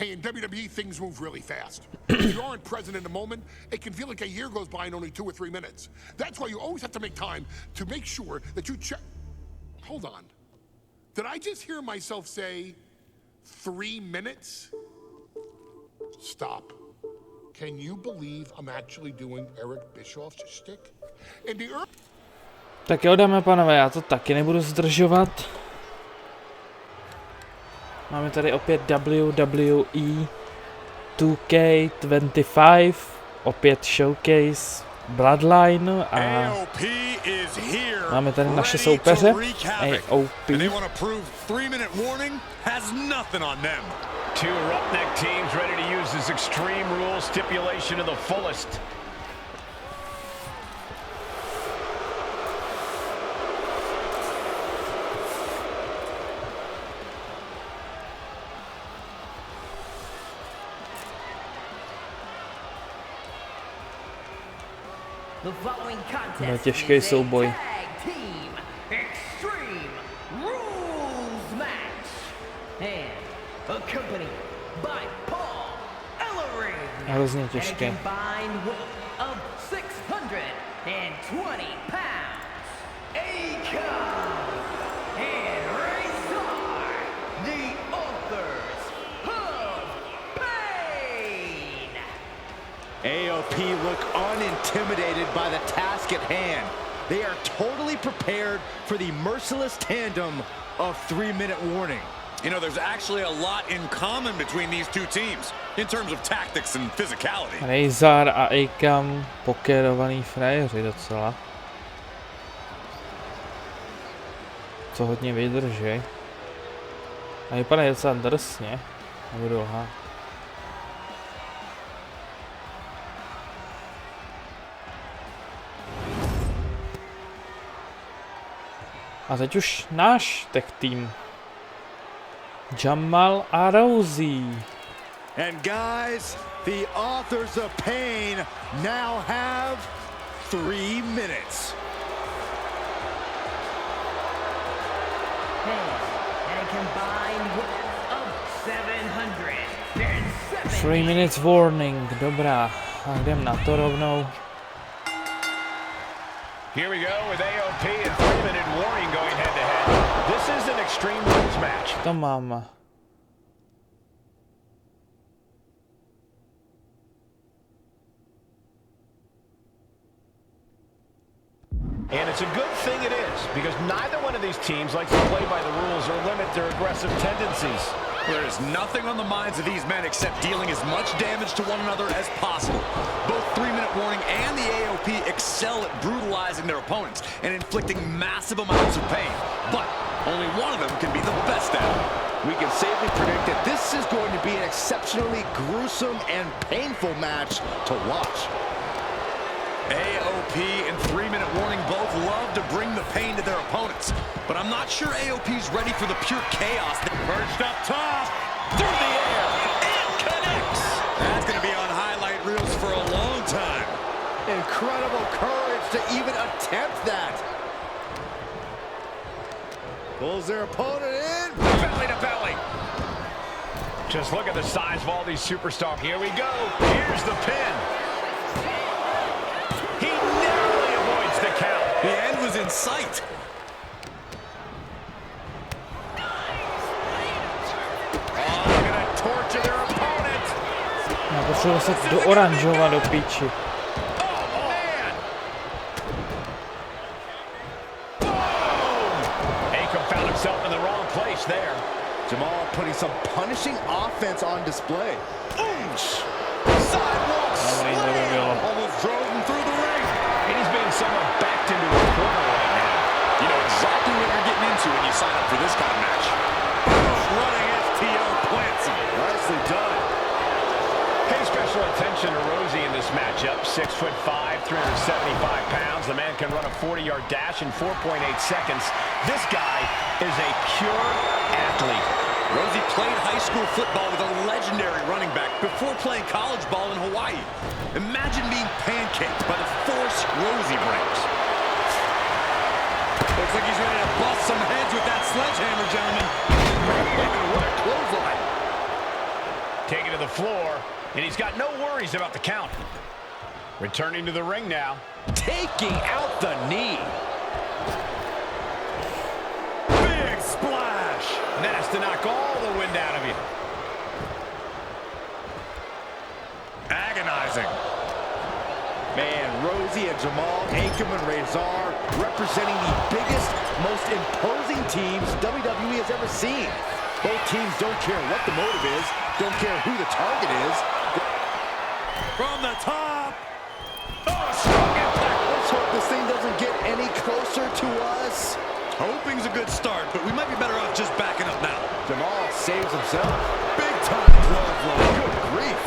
Hey, in WWE, things move really fast. If you aren't present in the moment, it can feel like a year goes by in only 2 or 3 minutes. That's why you always have to make time to make sure that you check. Hold on. Did I just hear myself say 3 minutes? Stop. Can you believe I'm actually doing Eric Bischoff's shtick? In the Tak jo, dámy a pánové, já to taky nebudu zdržovat. Máme tady opět WWE 2K25, opět showcase Bloodline a máme tady naše soupeře AOP. Two roughneck teams ready to use this extreme rule stipulation to the fullest. To je těžký souboj. Hrozně těžké. AOP look unintimidated by the task at hand. They are totally prepared for the merciless tandem of 3-minute warning. You know, there's actually a lot in common between these two teams in terms of tactics and physicality. Razor a Akam pokerovaný frajeři docela. Co hodně vydrží. A vypadá docela drsně. Nebudu lhát. A teď už náš tech tým. Jamal a Rosie. And guys, the authors of pain now have 3 minutes. And combined of 770. 3 minutes warning, dobrá. A jdem na to rovnou. Here we go with AOP and 3-minute warning going head to head. This is an extreme rules match. To mám. And it's a good thing it is, because neither one of these teams likes to play by the rules or limit their aggressive tendencies. There is nothing on the minds of these men except dealing as much damage to one another as possible. Both 3-minute warning and the AOP excel at brutalizing their opponents and inflicting massive amounts of pain. But only one of them can be the best at it. We can safely predict that this is going to be an exceptionally gruesome and painful match to watch. AOP and 3-minute warning both love to bring the pain to their opponents, but I'm not sure AOP's ready for the pure chaos. Perched up top, through the air, and connects. That's going to be on highlight reels for a long time. Incredible courage to even attempt that. Pulls their opponent in. Belly to belly. Just look at the size of all these superstars. Here we go. Here's the pin. He narrowly avoids the count. The end was in sight. Oh, look at that torture their opponent. Já potřebuji se do oranžova do píči. Oh, man. Akam found himself in the wrong place there. Jamal putting some punishing offense on display. Sidewalk slam. Almost drove him through the ring. And he's being somewhat backed into a corner right now. You know exactly what you're getting into when you sign up for this kind of match. Running FTO plants him. Nicely done. Pay special attention to Rosie in this matchup. 6'5", 375 pounds. The man can run a 40-yard dash in 4.8 seconds. This guy is a pure athlete. Rosie played high school football with a legendary running back before playing college ball in Hawaii. Imagine being pancaked by the force Rosie brings. Looks like he's ready to bust some heads with that sledgehammer, gentlemen. What a clothesline. taken to the floor, and he's got no worries about the count. Returning to the ring now. Taking out the knee. Big splash. And that has to knock all the wind out of you. Agonizing. Man, Rosie and Jamal, Akam and Razor representing the biggest, most imposing teams WWE has ever seen. Both teams don't care what the motive is, don't care who the target is. From the top. Oh, strong impact. Let's hope this thing doesn't get any closer to us. Hoping's a good start, but we might be better off just backing up now. Jamal saves himself. Big time glove blow. Good grief.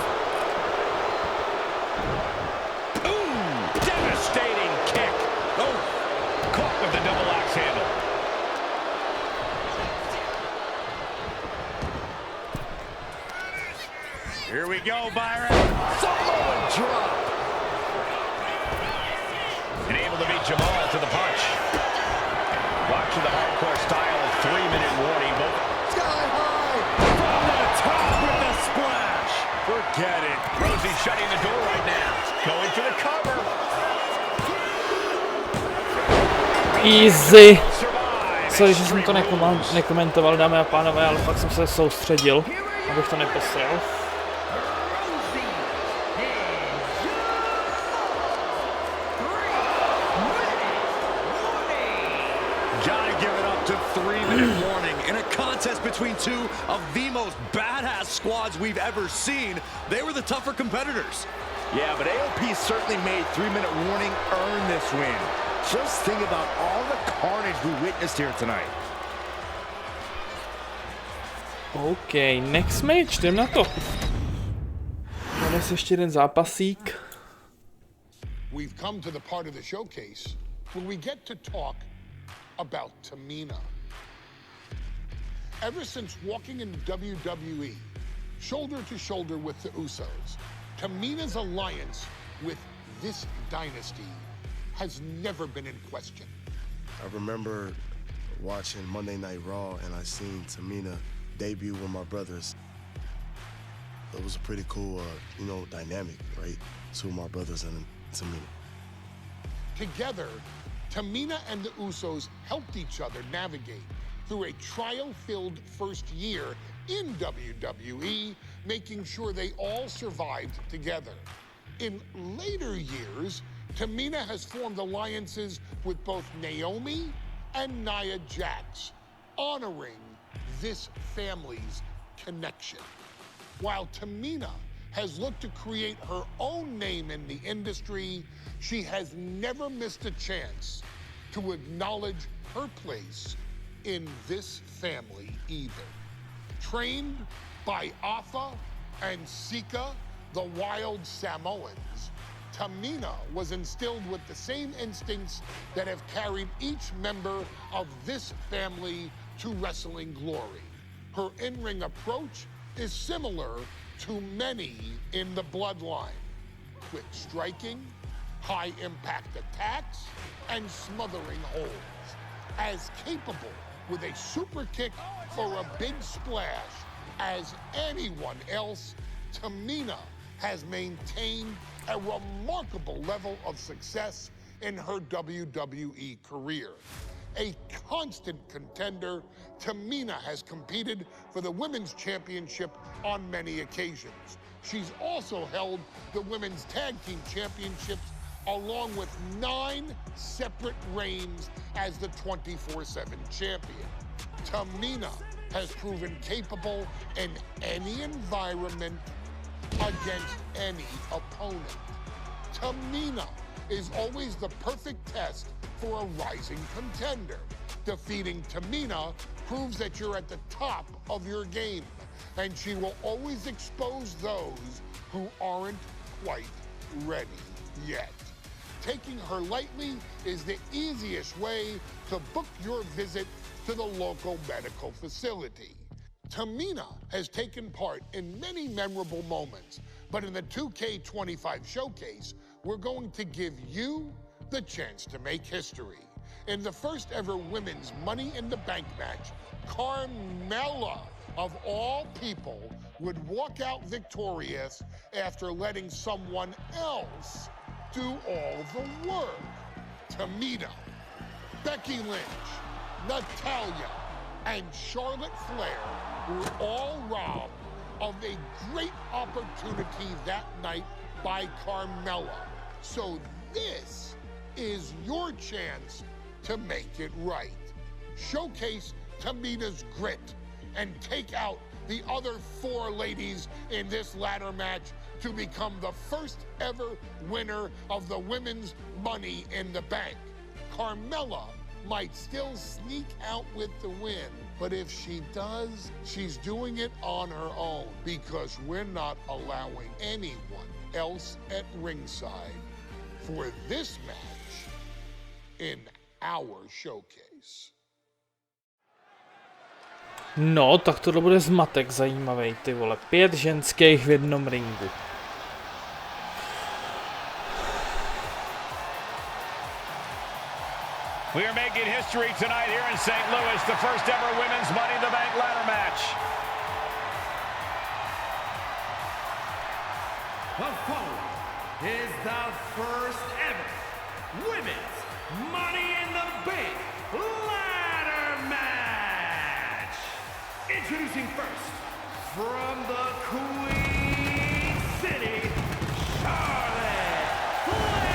Devastating kick. Oh, caught with the double axe handle. Here we go, Byron. Samoan drop. And able to beat Jamal to the punch. Watching the hardcore style of 3-minute warning. Both Sky high. From the top with the splash. Forget it. Rosie shutting the door right now. Going for the cover. Easy. Sorry, že jsem to nekomentoval, dámy a pánové, ale fakt jsem se soustředil, abych to neposral. Gotta give it up to 3-minute warning. In a contest between two of the most badass squads we've ever seen, they were the tougher competitors. Yeah, but AOP certainly made 3-minute warning earn this win. Just think about all the carnage we witnessed here tonight. OK, next match, jdem na to. Dnes ještě jeden zápasík. We've come to the part of the showcase where we get to talk about Tamina. Ever since walking in WWE, shoulder to shoulder with the Usos, Tamina's alliance with this dynasty has never been in question. I remember watching Monday Night Raw and I seen Tamina debut with my brothers. It was a pretty cool, dynamic, right? Two of my brothers and Tamina. Together, Tamina and the Usos helped each other navigate through a trial-filled first year in WWE, making sure they all survived together. In later years, Tamina has formed alliances with both Naomi and Nia Jax, honoring this family's connection. While Tamina has looked to create her own name in the industry, she has never missed a chance to acknowledge her place in this family either. Trained by Afa and Sika, the wild Samoans, Tamina was instilled with the same instincts that have carried each member of this family to wrestling glory. Her in-ring approach is similar to many in the Bloodline. Quick striking, high-impact attacks, and smothering holds. As capable with a super kick or a big splash as anyone else, Tamina has maintained a remarkable level of success in her WWE career. A constant contender, Tamina has competed for the Women's Championship on many occasions. She's also held the Women's Tag Team Championships along with 9 separate reigns as the 24/7 champion. Tamina has proven capable in any environment against any opponent. Tamina is always the perfect test for a rising contender. Defeating Tamina proves that you're at the top of your game, and she will always expose those who aren't quite ready yet. Taking her lightly is the easiest way to book your visit to the local medical facility. Tamina has taken part in many memorable moments, but in the 2K25 showcase, we're going to give you the chance to make history. In the first ever women's Money in the Bank match, Carmella of all people, would walk out victorious after letting someone else do all the work. Tamina, Becky Lynch, Natalya, and Charlotte Flair were all robbed of a great opportunity that night by Carmella. So this is your chance to make it right. Showcase Tamina's grit and take out the other 4 ladies in this ladder match to become the first ever winner of the women's Money in the Bank. Carmella might still sneak out with the win, but if she does, she's doing it on her own because we're not allowing anyone else at ringside for this match in our showcase. No, tak tohle bude zmatek zajímavý, ty vole. 5 ženských v jednom ringu. We are making history tonight here in St. Louis, the first ever women's Money in the Bank ladder match. The following is the first ever women's Money in the Bank ladder match. Introducing first, from the Queen City, Charlotte Flair.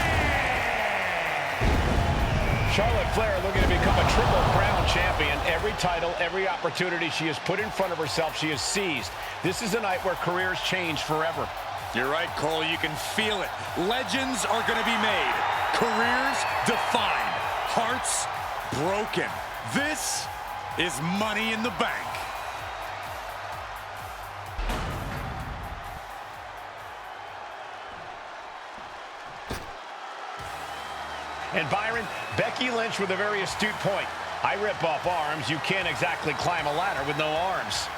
Charlotte Flair looking to become a Triple Crown champion. Every title, every opportunity she has put in front of herself, she has seized. This is a night where careers change forever. You're right, Cole. You can feel it. Legends are going to be made. Careers defined. Hearts broken. This is Money in the Bank. And Byron, Becky Lynch with a very astute point. I rip off arms. You can't exactly climb a ladder with no arms.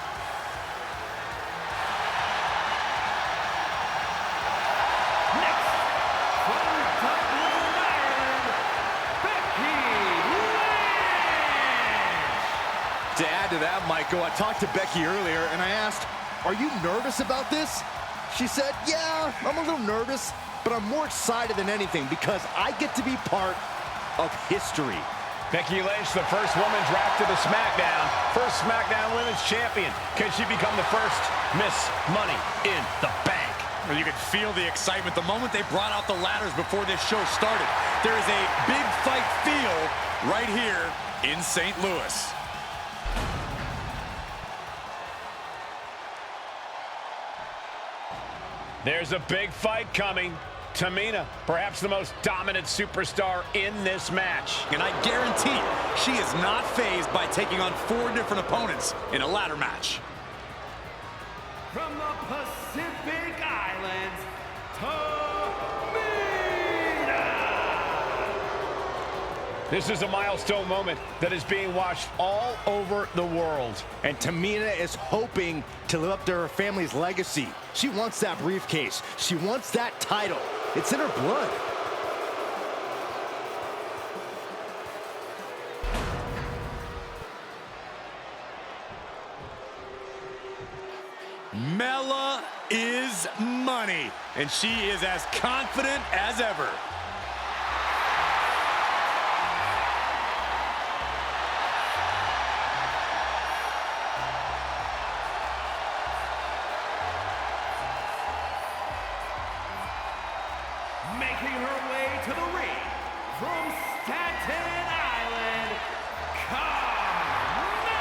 To add to that, Michael, I talked to Becky earlier and I asked, are you nervous about this? She said, yeah, I'm a little nervous, but I'm more excited than anything because I get to be part of history. Becky Lynch, the first woman drafted to SmackDown. First SmackDown Women's Champion. Can she become the first Miss Money in the Bank? Well, you could feel the excitement the moment they brought out the ladders before this show started. There is a big fight feel right here in St. Louis. There's a big fight coming. Tamina, perhaps the most dominant superstar in this match. And I guarantee she is not fazed by taking on 4 different opponents in a ladder match. From the Pacific Islands, Tamina! This is a milestone moment that is being watched all over the world. And Tamina is hoping to live up to her family's legacy. She wants that briefcase. She wants that title. It's in her blood. Mella is money, and she is as confident as ever. Making her way to the ring from Staten Island, Carmella!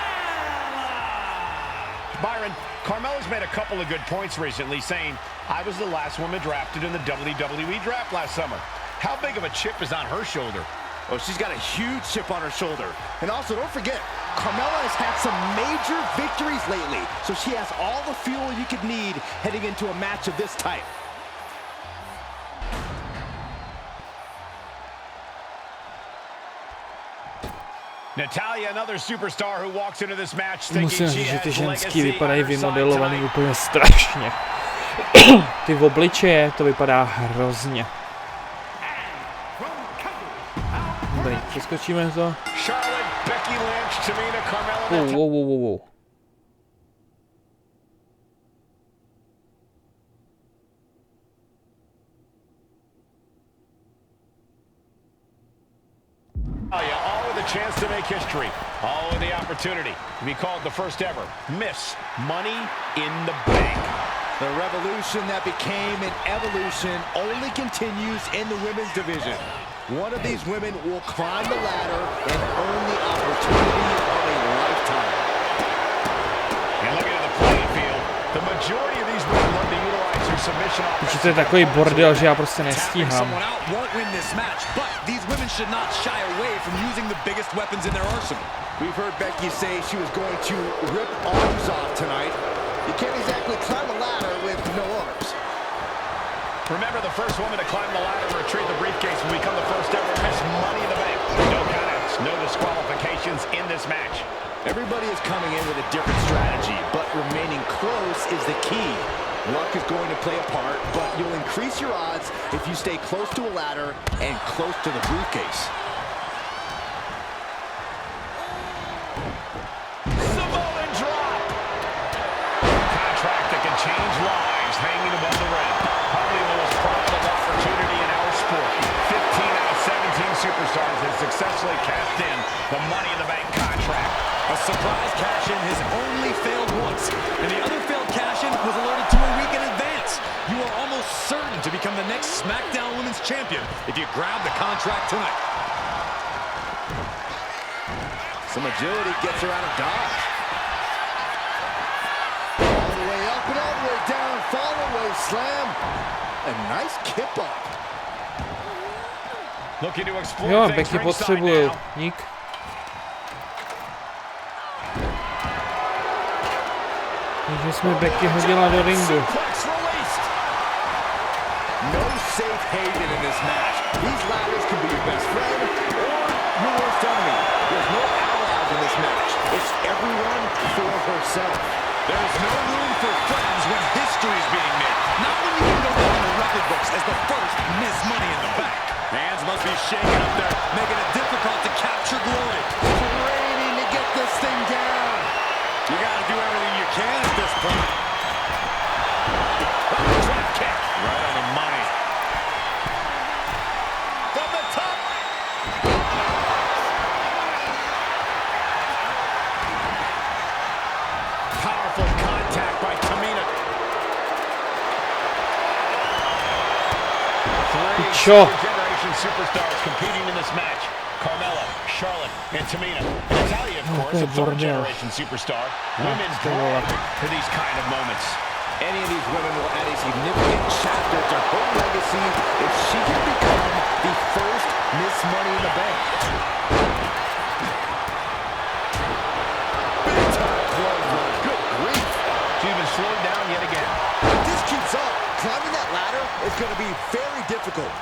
Byron, Carmella's made a couple of good points recently, saying, I was the last woman drafted in the WWE draft last summer. How big of a chip is on her shoulder? Oh, she's got a huge chip on her shoulder. And also, don't forget, Carmella has had some major victories lately, so she has all the fuel you could need heading into a match of this type. Natalya, another superstar who walks into this match thinking Musím she říct, že ty has ženský legacy vypadají on her side vymodelovaný tonight. úplně strašně. Ty obličeje, to vypadá hrozně. Dobrý, přeskočíme to. Charlotte, Becky Lynch, Tamina, Carmella, Wow. All with a chance to make history. All with the opportunity to be called the first ever Miss Money in the Bank. The revolution that became an evolution only continues in the women's division. One of these women will climb the ladder and earn the opportunity of a lifetime. And looking at the playing field, the majority of these women love to utilize their submission offense. To je takový bordel, že já prostě nestíhám. These women should not shy away from using the biggest weapons in their arsenal. We've heard Becky say she was going to rip arms off tonight. You can't exactly climb a ladder with no arms. Remember, the first woman to climb the ladder and retrieve the briefcase will become the first ever Miss Money in the Bank. No countouts, no disqualifications in this match. Everybody is coming in with a different strategy, but remaining close is the key. Luck is going to play a part, but you'll increase your odds if you stay close to a ladder and close to the briefcase. Samoan drop! Contract that can change lives hanging above the ring. Probably the most profitable opportunity in our sport. 15 out of 17 superstars have successfully cashed in the Money in the Bank contract. A surprise cash-in has only failed once, and the other failed cash-in was alerted to a week in advance. You are almost certain to become the next SmackDown Women's Champion if you grab the contract tonight. Some agility gets her out of dodge. All the way up and all the way down, fall away slam. A nice kip up. Looking to explore Jo, things Becky ringside potřebuju. now. Dík. Takže jsme Becky hodila do ringu. No safe haven in this match. These ladders can be your best friend or your worst enemy. There's no allies in this match. It's everyone for herself. There is no room for friends when history is being made. Not when you can go down in the record books as the first Miss Money in the Bank. Hands must be shaking up there, making it difficult to capture glory. Waiting to get this thing down. You gotta do everything you can at this point. Drop kick. Right on the money. From the top. Powerful contact by Tamina. Sure. Generation superstars competing in this match. Carmella, Charlotte, and Tamina. And Natalia, of course, a third-generation superstar. Women's born for these kind of moments. Any of these women will add a significant chapter to her legacy if she can become the first Miss Money in the Bank. Big time bloodline. Good grief. She's been slowed down yet again. If this keeps up, climbing that ladder is going to be very difficult.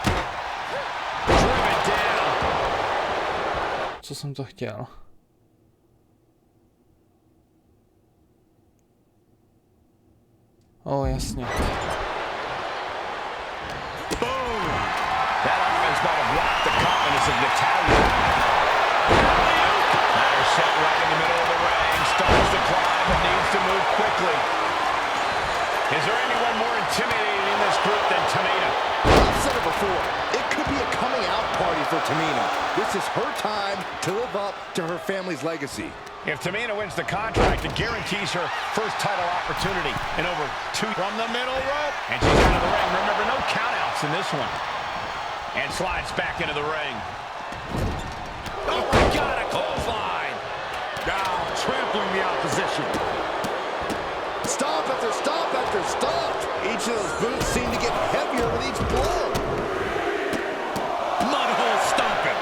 Driven down. Co jsem to chtěl? O, jasně. Boom! That offense might have rocked the confidence of Natalia. Ladder set right in the middle of the ring. Starts to climb but needs to move quickly. Is there anyone more intimidating in this group than Tamina? I've said it before. It could be a coming out party for Tamina. This is her time to live up to her family's legacy. If Tamina wins the contract, it guarantees her first title opportunity in over 2 from the middle rope. And she's out of the ring. Remember, no countouts in this one. And slides back into the ring. Oh my God, a clothesline! Down, trampling the opposition. Stomp after stomp after stomp. Each of those boots seem to get heavier with each blow. Mudhole stomping.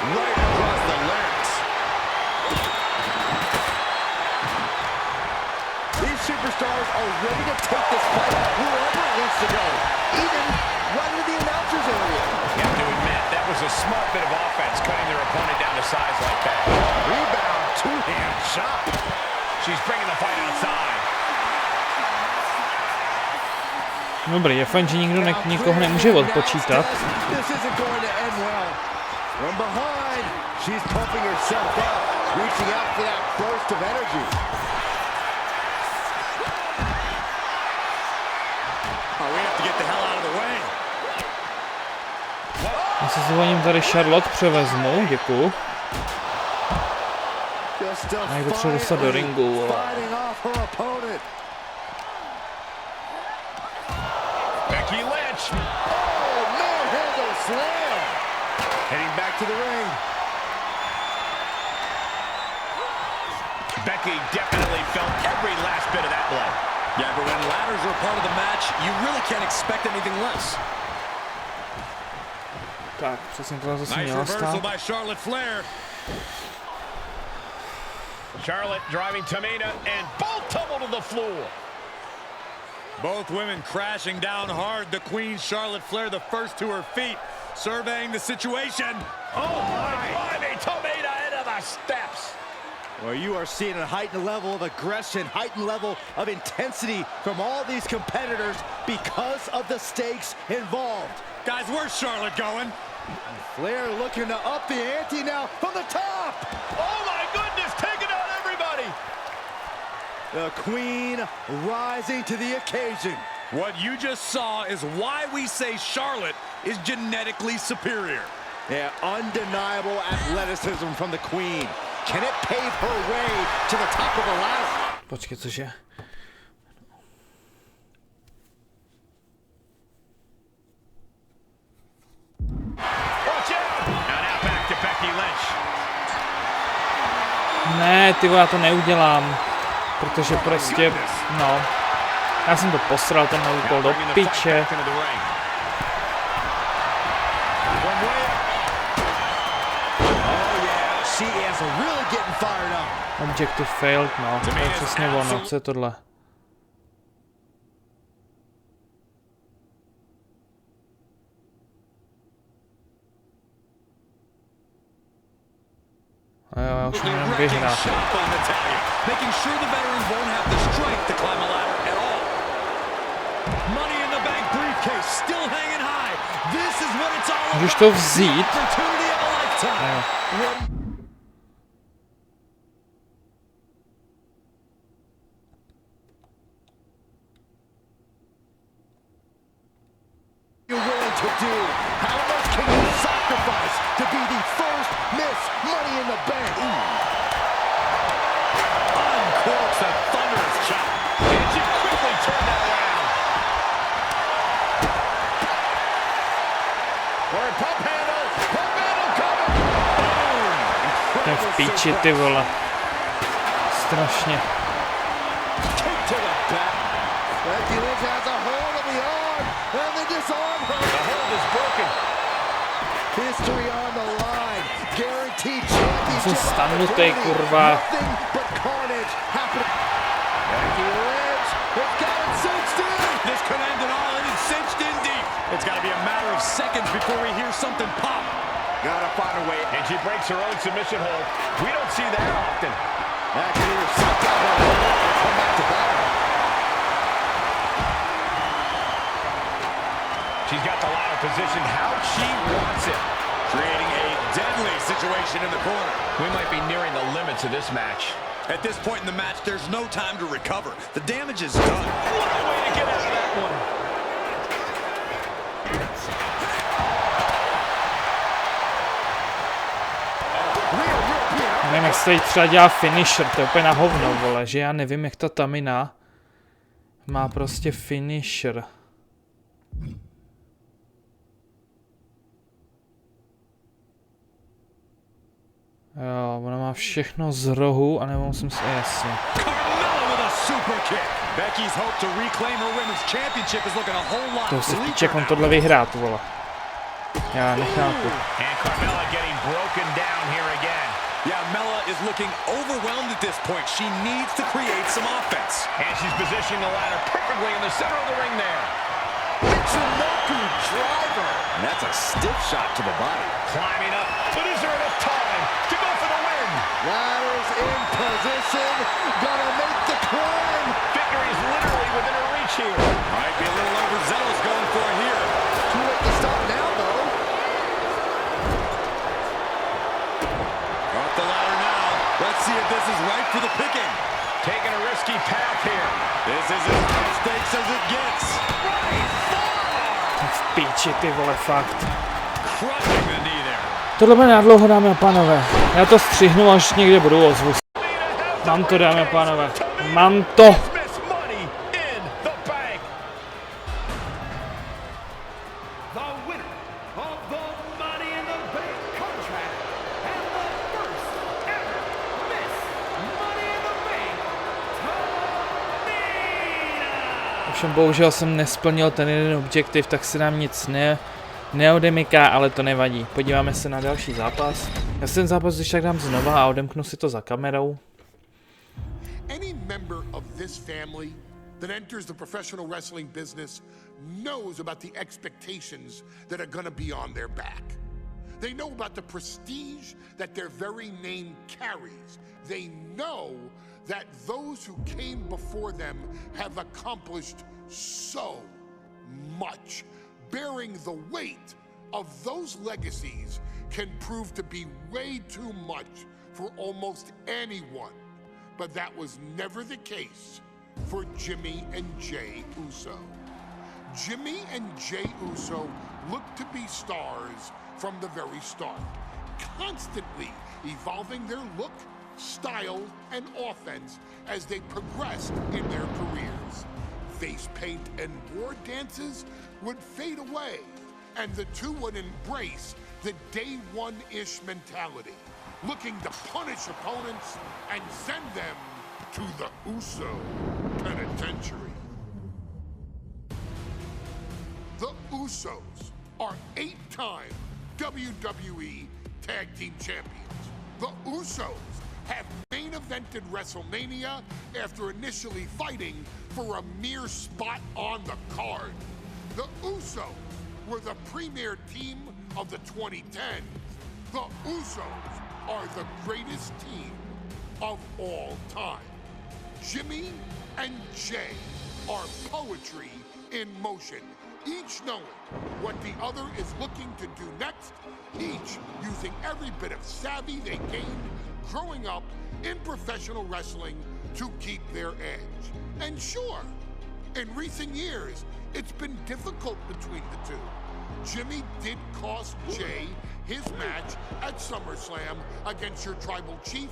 Right across the larynx. These superstars are ready to take this fight wherever it wants to go, even right into the announcer's area. You have to admit, that was a smart bit of offense, cutting their opponent down to size like that. Rebound, two-hand shot. She's bringing the fight outside. Dobrý, je fajn, že nikdo nikoho nemůže odpočítat. This isn't going to end well. From behind, she's pumping herself up, reaching out for that burst of energy. Já si zvoním tady Charlotte převezmu, děkuju. A jak potřebuji dostat do ringu. Becky Lynch. Oh, no-handle slam. Heading back to the ring. Becky definitely felt every last bit of that blow. Yeah, but when ladders are a part of the match, you really can't expect anything less. Tak, přesně to zase Nice měla reversal stát. by Charlotte Flair. Charlotte driving Tamina and both tumble to the floor. Both women crashing down hard. The Queen, Charlotte Flair, the first to her feet, surveying the situation. Oh my! Driving Tamina into the steps. Well, you are seeing a heightened level of aggression, heightened level of intensity from all these competitors because of the stakes involved. Guys, where's Charlotte going? Flair looking to up the ante now from the top. Oh my goodness, taking out everybody. The Queen rising to the occasion. What you just saw is why we say Charlotte is genetically superior. Yeah, undeniable athleticism from the Queen. Can it pave her way to the top of the ladder? Počkej, cože? Watch out! Now back to Becky Lynch. Ne, ty vole, já to neudělám. Protože prostě, no. Já jsem to posral, ten úkol do piče. Objective failed, no. To je přesně ono, co je tohle? A jo, já už můžu vyhrát. Můžeš to vzít? Jo. To je v píči, ty vole. Strašně. Jsem stanutej, kurva. It's got to be a matter of seconds before we hear something pop. Gotta find a way, and she breaks her own submission hold. We don't see that often. She's got the ladder positioned how she wants it, creating a deadly situation in the corner. We might be nearing the limits of this match. At this point in the match, there's no time to recover. The damage is done. What a way to get out of that one. Nevím, jak se tady třeba dělá finisher, to je úplně na hovno, vole, že já nevím, jak ta Tamina má prostě finisher. Jo, ona má všechno z rohu a nebo musím se, jasně. To se píče, jak on tohle vyhrát, vole. Já nechápu. Yeah, Mella is looking overwhelmed at this point. She needs to create some offense. And she's positioning the ladder perfectly in the center of the ring there. Michinoku driver. And that's a stiff shot to the body. Climbing up, but is there enough time to go for the win? Ladder's in position. Gonna make the climb. Victory is literally within her reach here. Might be a little overzealous going for it here. Too late to stop now, though. Off the ladder now. Let's see if this is right for the picking. Taking a risky path here. This is as high stakes as it gets. Right, píči, ty vole, fakt. Tohle bude nadlouho, dámy a pánové. Já to střihnu, až někde budu ozvu. Mám to, dámy a pánové. Mám to. Ovšem bohužel jsem nesplnil ten jeden objektiv, tak se nám nic neodemyká, ale to nevadí. Podíváme se na další zápas. Já si ten zápas když tak dám znova a odemknu si to za kamerou. Any member of this family that enters the professional wrestling business knows about the expectations that are going to be on their back. They know about the prestige that their very name carries. They know that those who came before them have accomplished so much. Bearing the weight of those legacies can prove to be way too much for almost anyone. But that was never the case for Jimmy and Jey Uso. Jimmy and Jey Uso looked to be stars from the very start, constantly evolving their look, style, and offense as they progressed in their careers. Face paint and war dances would fade away, and the two would embrace the day one-ish mentality, looking to punish opponents and send them to the Uso penitentiary. The Usos are 8-time WWE Tag Team Champions. The Usos have main evented WrestleMania after initially fighting for a mere spot on the card. The Usos were the premier team of the 2010s. The Usos are the greatest team of all time. Jimmy and Jey are poetry in motion, each knowing what the other is looking to do next, each using every bit of savvy they gained growing up in professional wrestling to keep their edge. And sure, in recent years, it's been difficult between the two. Jimmy did cost Jey his match at SummerSlam against your tribal chief,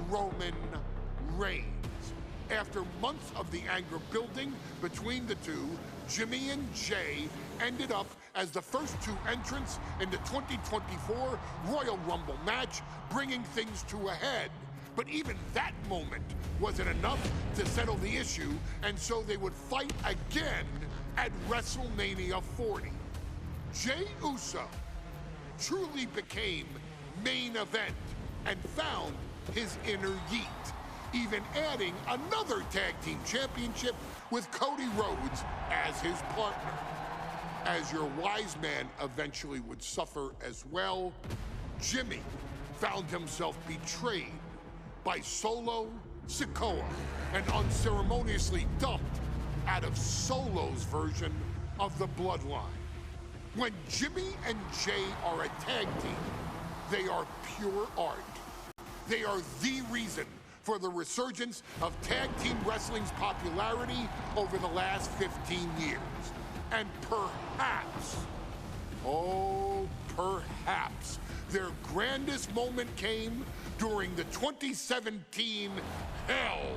Roman Reigns. After months of the anger building between the two, Jimmy and Jey ended up as the first two entrants in the 2024 Royal Rumble match, bringing things to a head. But even that moment wasn't enough to settle the issue, and so they would fight again at WrestleMania 40. Jey Uso truly became main event and found his inner yeet, even adding another tag team championship with Cody Rhodes as his partner. As your wise man eventually would suffer as well, Jimmy found himself betrayed by Solo Sikoa and unceremoniously dumped out of Solo's version of the Bloodline. When Jimmy and Jey are a tag team, they are pure art. They are the reason for the resurgence of tag team wrestling's popularity over the last 15 years. And perhaps, oh, perhaps, their grandest moment came during the 2017 Hell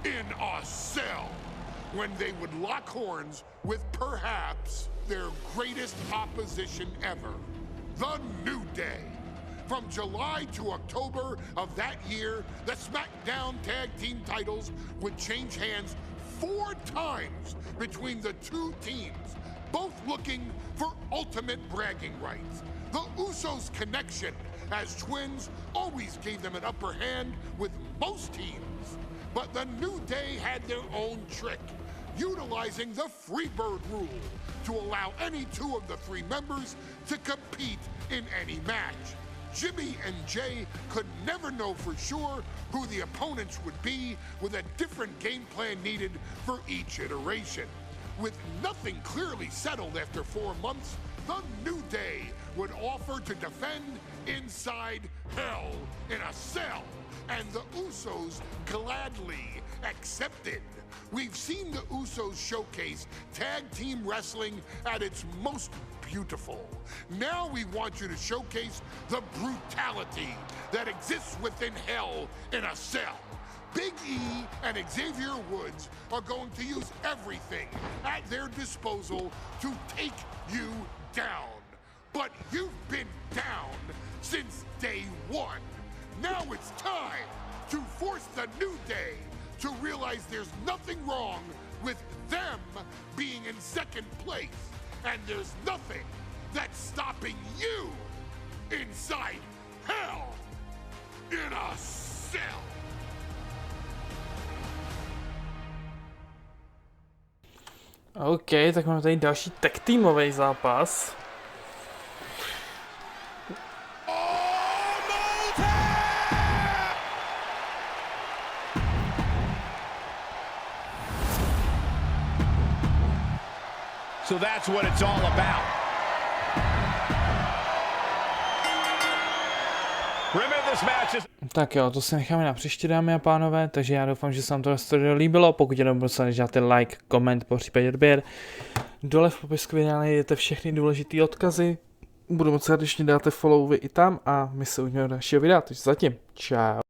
in a Cell, when they would lock horns with perhaps their greatest opposition ever, The New Day. From July to October of that year, the SmackDown Tag Team titles would change hands 4 times between the two teams, both looking for ultimate bragging rights. The Usos' connection as twins always gave them an upper hand with most teams. But the New Day had their own trick, utilizing the Freebird rule to allow any 2 of the 3 members to compete in any match. Jimmy and Jey could never know for sure who the opponents would be, with a different game plan needed for each iteration. With nothing clearly settled after 4 months, the New Day would offer to defend inside Hell in a Cell, and the Usos gladly accepted. We've seen the Usos showcase tag team wrestling at its most beautiful. Now we want you to showcase the brutality that exists within hell in a cell. Big E and Xavier Woods are going to use everything at their disposal to take you down. But you've been down since day one. Now it's time to force the New Day to realize there's nothing wrong with them being in second place. And there's nothing that's stopping you inside hell in a cell. OK, tak máme tady další tag teamový zápas. So that's what it's all about. Tak jo, to si necháme na příště, dámy a pánové, takže já doufám, že se vám to líbilo. Pokud je to dáte like, koment, po případě odběr. Dole v popisku videa najdete všechny důležité odkazy. Budu moc rád, když mi dáte follow vy i tam a my se uvidíme do dalšího videa, takže zatím čau.